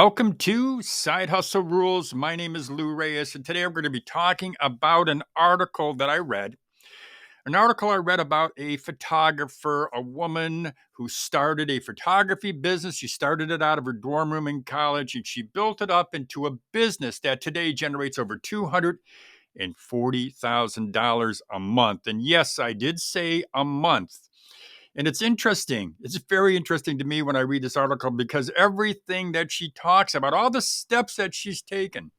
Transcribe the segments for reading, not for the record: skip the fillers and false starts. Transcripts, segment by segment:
Welcome to Side Hustle Rules. My name is Lou Reyes, and today I'm going to be talking about an article that I read. An article I read about a photographer, a woman who started a photography business. She started it out of her dorm room in college, and she built it up into a business that today generates over $240,000 a month. And yes, I did say a month. And it's interesting. It's very interesting to me when I read this article because everything that she talks about, all the steps that she's taken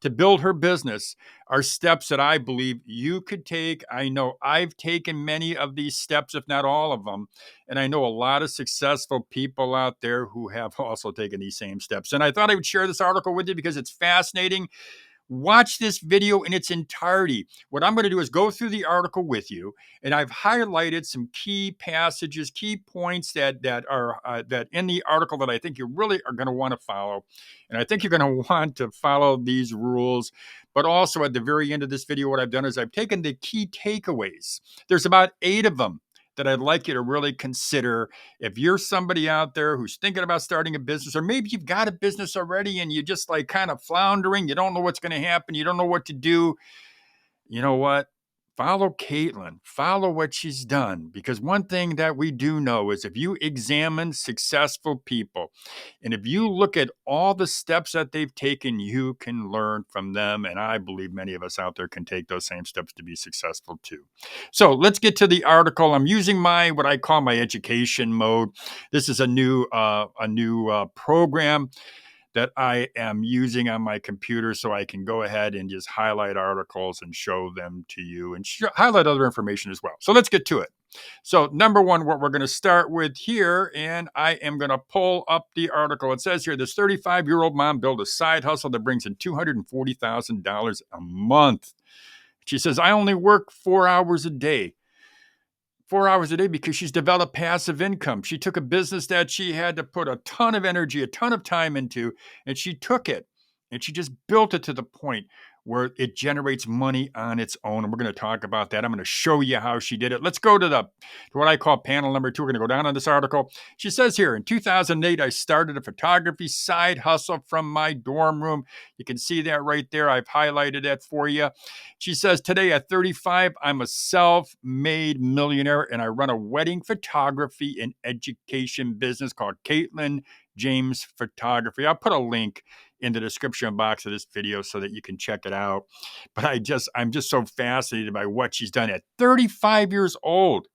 to build her business, are steps that I believe you could take. I know I've taken many of these steps, if not all of them. And I know a lot of successful people out there who have also taken these same steps. And I thought I would share this article with you because it's fascinating. Watch this video in its entirety. What I'm going to do is go through the article with you, and I've highlighted some key passages, key points that are that in the article that I think you really are going to want to follow, and I think you're going to want to follow these rules. But also at the very end of this video, what I've done is I've taken the key takeaways. There's about 8 of them that I'd like you to really consider. If you're somebody out there who's thinking about starting a business, or maybe you've got a business already and you just like kind of floundering, you don't know what's going to happen, you don't know what to do, you know what? Follow Caitlin, follow what she's done. Because one thing that we do know is if you examine successful people and if you look at all the steps that they've taken, you can learn from them. And I believe many of us out there can take those same steps to be successful too. So let's get to the article. I'm using what I call my education mode. This is a new program that I am using on my computer so I can go ahead and just highlight articles and show them to you and highlight other information as well. So let's get to it. So number one, what we're going to start with here, and I am going to pull up the article. It says here, this 35-year-old mom built a side hustle that brings in $240,000 a month. She says, I only work 4 hours a day. 4 hours a day because she's developed passive income. She took a business that she had to put a ton of energy, a ton of time into, and she took it and she just built it to the point where it generates money on its own. And we're going to talk about that. I'm going to show you how she did it. Let's go to what I call panel number 2. We're going to go down on this article. She says here, in 2008, I started a photography side hustle from my dorm room. You can see that right there. I've highlighted that for you. She says, today at 35, I'm a self-made millionaire and I run a wedding photography and education business called Caitlin James Photography. I'll put a link in the description box of this video so that you can check it out. But I'm just so fascinated by what she's done at 35 years old.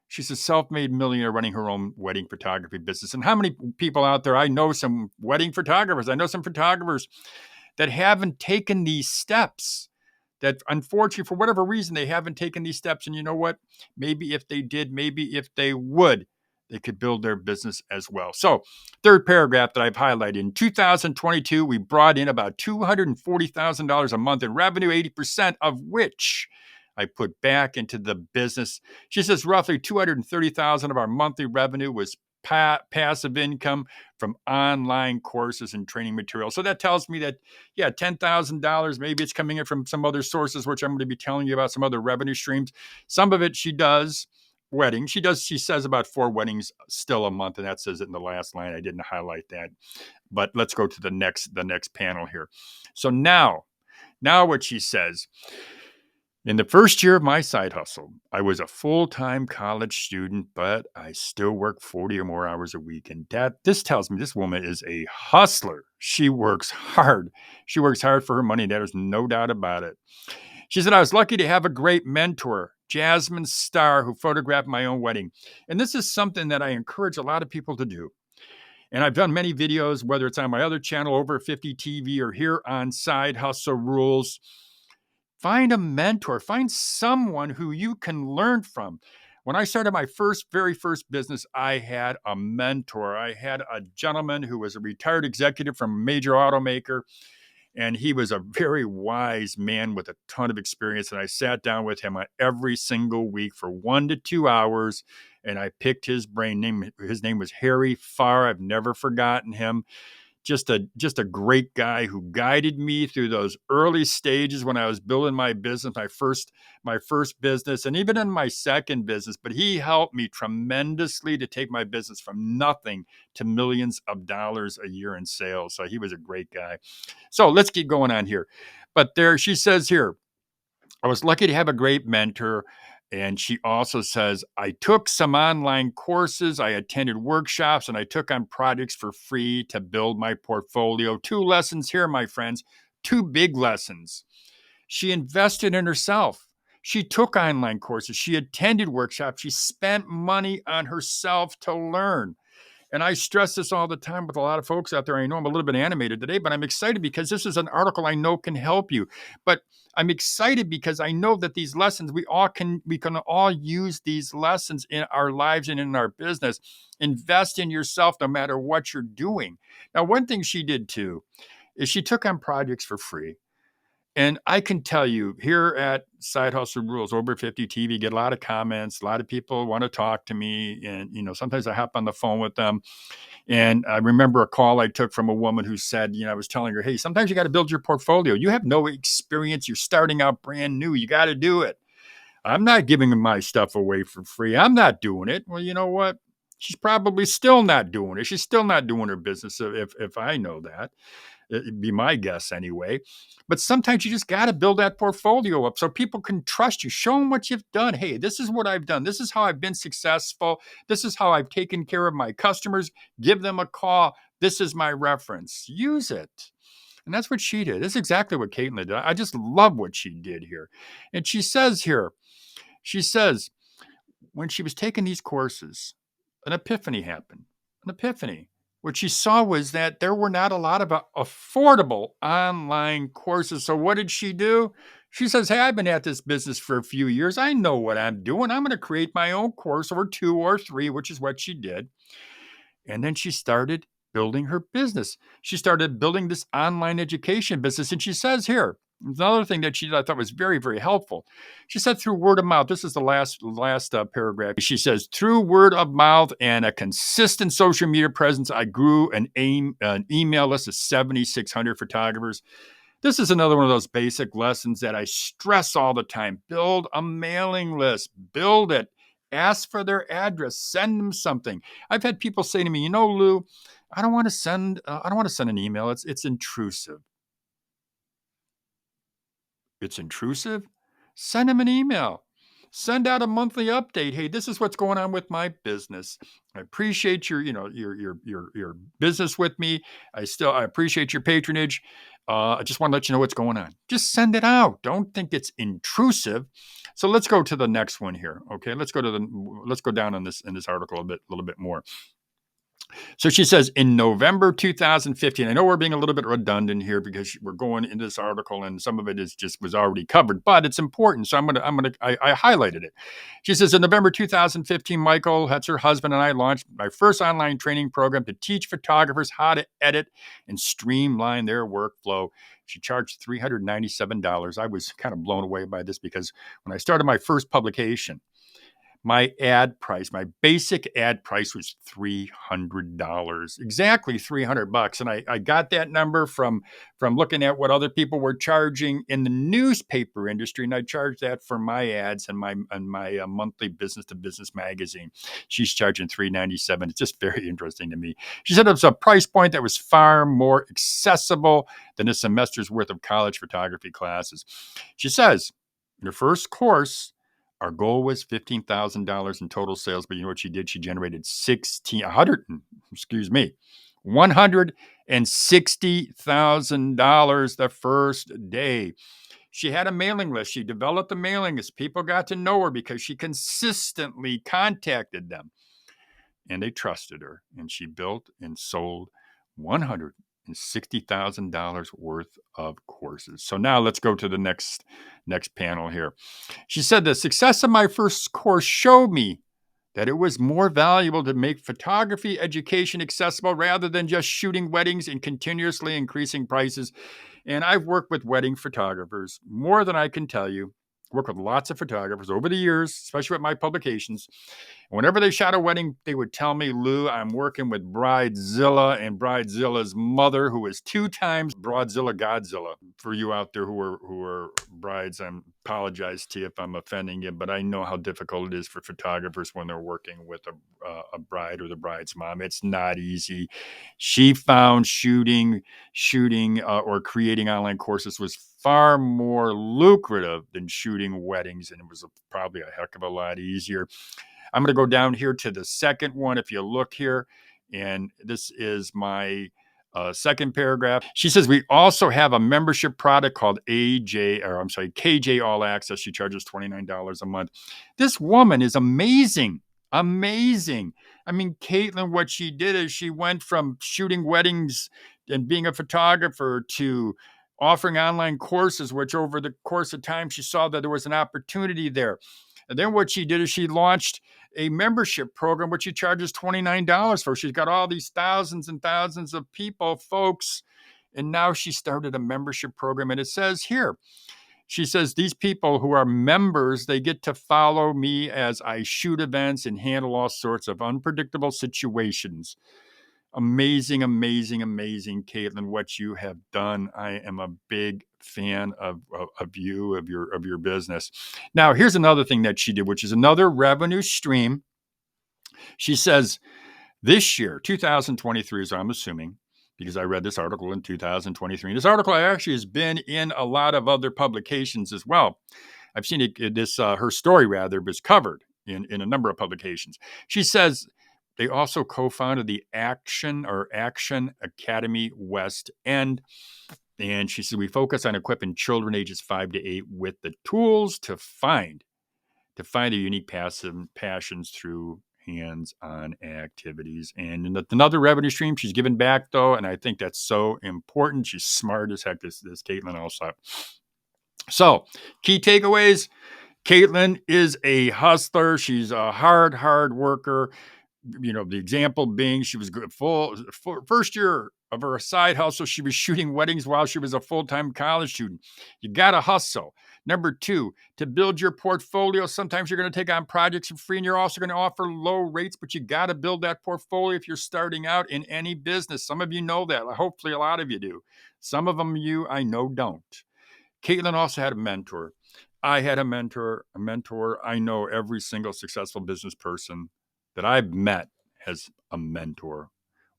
She's a self-made millionaire running her own wedding photography business. And how many people out there, I know some wedding photographers, I know some photographers that haven't taken these steps, that unfortunately, for whatever reason, they haven't taken these steps. And you know what? Maybe if they did, maybe if they would, they could build their business as well. So third paragraph that I've highlighted, in 2022, we brought in about $240,000 a month in revenue, 80% of which I put back into the business. She says roughly $230,000 of our monthly revenue was passive income from online courses and training materials. So that tells me that, yeah, $10,000, maybe it's coming in from some other sources, which I'm going to be telling you about, some other revenue streams. Some of it she does weddings. She says about 4 weddings still a month, and that says it in the last line. I didn't highlight that. But let's go to the next panel here. So now what she says, in the first year of my side hustle, I was a full-time college student, but I still work 40 or more hours a week. And this tells me this woman is a hustler. She works hard. She works hard for her money. There is no doubt about it. She said, I was lucky to have a great mentor, Jasmine Starr, who photographed my own wedding. And this is something that I encourage a lot of people to do. And I've done many videos, whether it's on my other channel, Over 50 TV, or here on Side Hustle Rules. Find a mentor, find someone who you can learn from. When I started my very first business, I had a mentor. I had a gentleman who was a retired executive from a major automaker, and he was a very wise man with a ton of experience. And I sat down with him every single week for 1 to 2 hours, and I picked his brain. His name was Harry Farr. I've never forgotten him. just a great guy who guided me through those early stages when I was building my business, my first business, and even in my second business. But he helped me tremendously to take my business from nothing to millions of dollars a year in sales. So he was a great guy. So let's keep going on here. But there, she says here, I was lucky to have a great mentor. And she also says, I took some online courses, I attended workshops, and I took on projects for free to build my portfolio. Two lessons here, my friends, two big lessons. She invested in herself. She took online courses, she attended workshops, she spent money on herself to learn. And I stress this all the time with a lot of folks out there. I know I'm a little bit animated today, but I'm excited because this is an article I know can help you. But I'm excited because I know that these lessons, we can all use these lessons in our lives and in our business. Invest in yourself no matter what you're doing. Now, one thing she did too is she took on projects for free. And I can tell you here at Side Hustle Rules, Over 50 TV, get a lot of comments. A lot of people want to talk to me. And, sometimes I hop on the phone with them. And I remember a call I took from a woman who said, I was telling her, hey, sometimes you got to build your portfolio. You have no experience. You're starting out brand new. You got to do it. I'm not giving my stuff away for free. I'm not doing it. Well, you know what? She's probably still not doing it. She's still not doing her business if I know that. It'd be my guess anyway. But sometimes you just got to build that portfolio up so people can trust you. Show them what you've done. Hey, this is what I've done. This is how I've been successful. This is how I've taken care of my customers. Give them a call. This is my reference. Use it. And that's what she did. This is exactly what Caitlin did. I just love what she did here. And she says here, when she was taking these courses, an epiphany happened. An epiphany. What she saw was that there were not a lot of affordable online courses. So what did she do? She says, hey, I've been at this business for a few years. I know what I'm doing. I'm going to create my own course or two or three, which is what she did. And then she started building her business. She started building this online education business. And she says here, another thing that I thought was very, very helpful. She said through word of mouth. This is the last paragraph. She says through word of mouth and a consistent social media presence, I grew an email list of 7,600 photographers. This is another one of those basic lessons that I stress all the time. Build a mailing list. Build it. Ask for their address. Send them something. I've had people say to me, Lou, I don't want to send an email. It's intrusive. It's intrusive. Send them an email. Send out a monthly update. Hey, this is what's going on with my business. I appreciate your business with me. I appreciate your patronage. I just want to let you know what's going on. Just send it out. Don't think it's intrusive. So let's go to the next one here. Okay, let's go down in this article a little bit more. So she says in November 2015, I know we're being a little bit redundant here because we're going into this article and some of it was already covered, but it's important. So I highlighted it. She says in November 2015, Michael, that's her husband, and I launched my first online training program to teach photographers how to edit and streamline their workflow. She charged $397. I was kind of blown away by this because when I started my first publication, my basic ad price was $300, exactly $300. And I got that number from looking at what other people were charging in the newspaper industry. And I charged that for my ads and my monthly business to business magazine. She's charging $397. It's just very interesting to me. She said it was a price point that was far more accessible than a semester's worth of college photography classes. She says in her first course, our goal was $15,000 in total sales, but you know what she did? She generated $160,000 the first day. She had a mailing list. She developed a mailing list. People got to know her because she consistently contacted them, and they trusted her. And she built and sold $160,000 worth of courses. So now let's go to the next panel here. She said the success of my first course showed me that it was more valuable to make photography education accessible rather than just shooting weddings and continuously increasing prices. And I've worked with wedding photographers more than I can tell you. worked with lots of photographers over the years, especially with my publications. Whenever they shot a wedding, they would tell me, Lou, I'm working with Bridezilla and Bridezilla's mother, who is 2 times Broadzilla Godzilla. For you out there who are brides, I apologize to you if I'm offending you, but I know how difficult it is for photographers when they're working with a bride or the bride's mom. It's not easy. She found shooting or creating online courses was far more lucrative than shooting weddings, and it was probably a heck of a lot easier. I'm going to go down here to the second one. If you look here, and this is my second paragraph. She says, we also have a membership product called KJ All Access. She charges $29 a month. This woman is amazing. Amazing. I mean, Caitlin, what she did is she went from shooting weddings and being a photographer to offering online courses, which over the course of time, she saw that there was an opportunity there. And then what she did is she launched a membership program, which she charges $29 for. She's got all these thousands and thousands of people, folks. And now she started a membership program. And it says here, she says, these people who are members, they get to follow me as I shoot events and handle all sorts of unpredictable situations. Amazing, amazing, amazing, Caitlin, what you have done. I am a big fan of you, of your business. Now, here's another thing that she did, which is another revenue stream. She says this year, 2023, as I'm assuming, because I read this article in 2023. This article actually has been in a lot of other publications as well. I've seen it, her story rather was covered in a number of publications. She says they also co-founded the Action Academy West End. And she said, we focus on equipping children ages 5 to 8 with the tools to find their unique passions through hands-on activities. And another revenue stream she's given back, though, and I think that's so important. She's smart as heck, this Caitlin also. So, key takeaways. Caitlin is a hustler. She's a hard worker. You know, the example being she was good first year of her side hustle. She was shooting weddings while she was a full-time college student. You got to hustle. Number 2, to build your portfolio, sometimes you're going to take on projects for free and you're also going to offer low rates, but you got to build that portfolio if you're starting out in any business. Some of you know that. Hopefully a lot of you do. Some of them I know don't. Caitlin also had a mentor. I had a mentor. I know every single successful business person that I've met has a mentor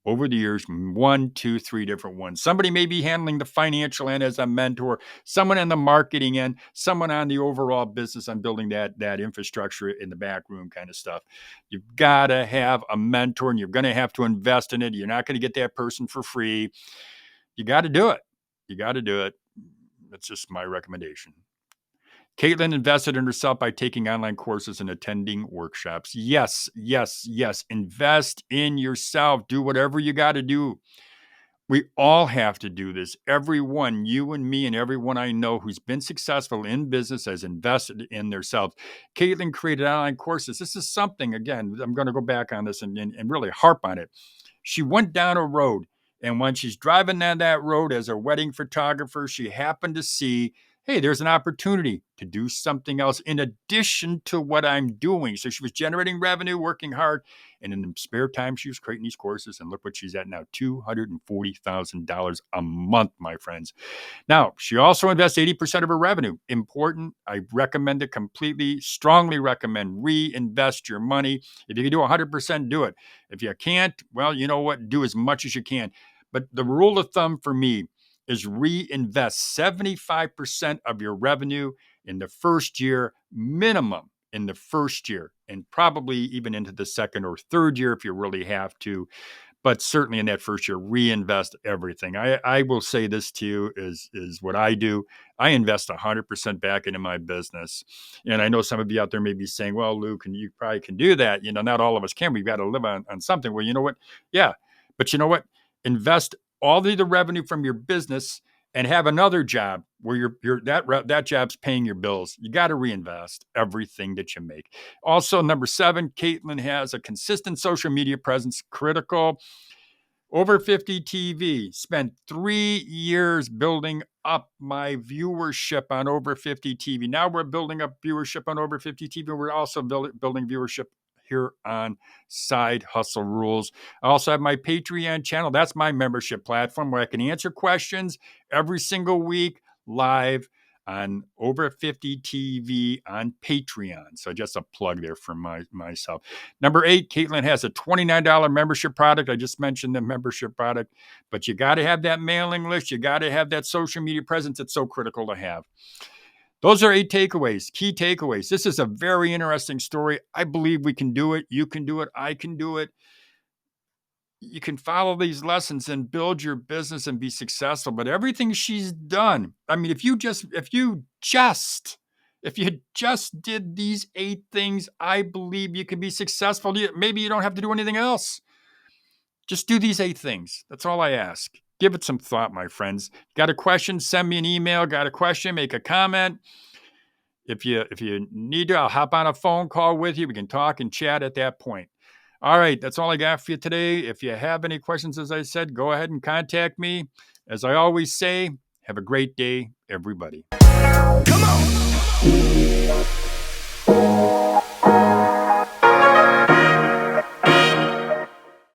over the years, 1, 2, 3 different ones. Somebody may be handling the financial end as a mentor, someone in the marketing end, someone on the overall business on building that infrastructure in the back room kind of stuff. You've got to have a mentor and you're going to have to invest in it. You're not going to get that person for free. You got to do it. You got to do it. That's just my recommendation. Caitlin invested in herself by taking online courses and attending workshops. Yes. Invest in yourself. Do whatever you got to do. We all have to do this. Everyone, you and me and everyone I know who's been successful in business has invested in themselves. Caitlin created online courses. This is something, again, I'm going to go back on this and really harp on it. She went down a road, and when she's driving down that road as a wedding photographer, she happened to see, hey, there's an opportunity to do something else in addition to what I'm doing. So she was generating revenue, working hard, and in the spare time, she was creating these courses. And look what she's at now, $240,000 a month, my friends. Now, she also invests 80% of her revenue. Important. I recommend it completely, strongly recommend reinvest your money. If you can do 100%, do it. If you can't, well, you know what? Do as much as you can. But the rule of thumb for me is reinvest 75% of your revenue in the first year, minimum in the first year, and probably even into the second or third year if you really have to. But certainly in that first year, reinvest everything. I will say this to you is what I do. I invest 100% back into my business. And I know some of you out there may be saying, well, Luke, you probably can do that. You know, not all of us can. We've got to live on something. Well, you know what? Yeah. But you know what? Invest all the revenue from your business and have another job where that job's paying your bills. You got to reinvest everything that you make. Also, number 7, Caitlin has a consistent social media presence, critical. Over 50 TV spent 3 years building up my viewership on Over 50 TV. Now we're building up viewership on Over 50 TV. We're also building viewership here on Side Hustle Rules. I also have my Patreon channel. That's my membership platform where I can answer questions every single week live on Over 50 TV on Patreon. So just a plug there for myself. Number 8, Caitlin has a $29 membership product. I just mentioned the membership product, but you got to have that mailing list. You got to have that social media presence. It's so critical to have. Those are 8 takeaways, key takeaways. This is a very interesting story. I believe we can do it. You can do it. I can do it. You can follow these lessons and build your business and be successful. But everything she's done, I mean, if you just did these 8 things, I believe you can be successful. Maybe you don't have to do anything else. Just do these 8 things. That's all I ask. Give it some thought, my friends. Got a question? Send me an email. Got a question? Make a comment. If you need to, I'll hop on a phone call with you. We can talk and chat at that point. All right, that's all I got for you today. If you have any questions, as I said, go ahead and contact me. As I always say, have a great day, everybody. Come on.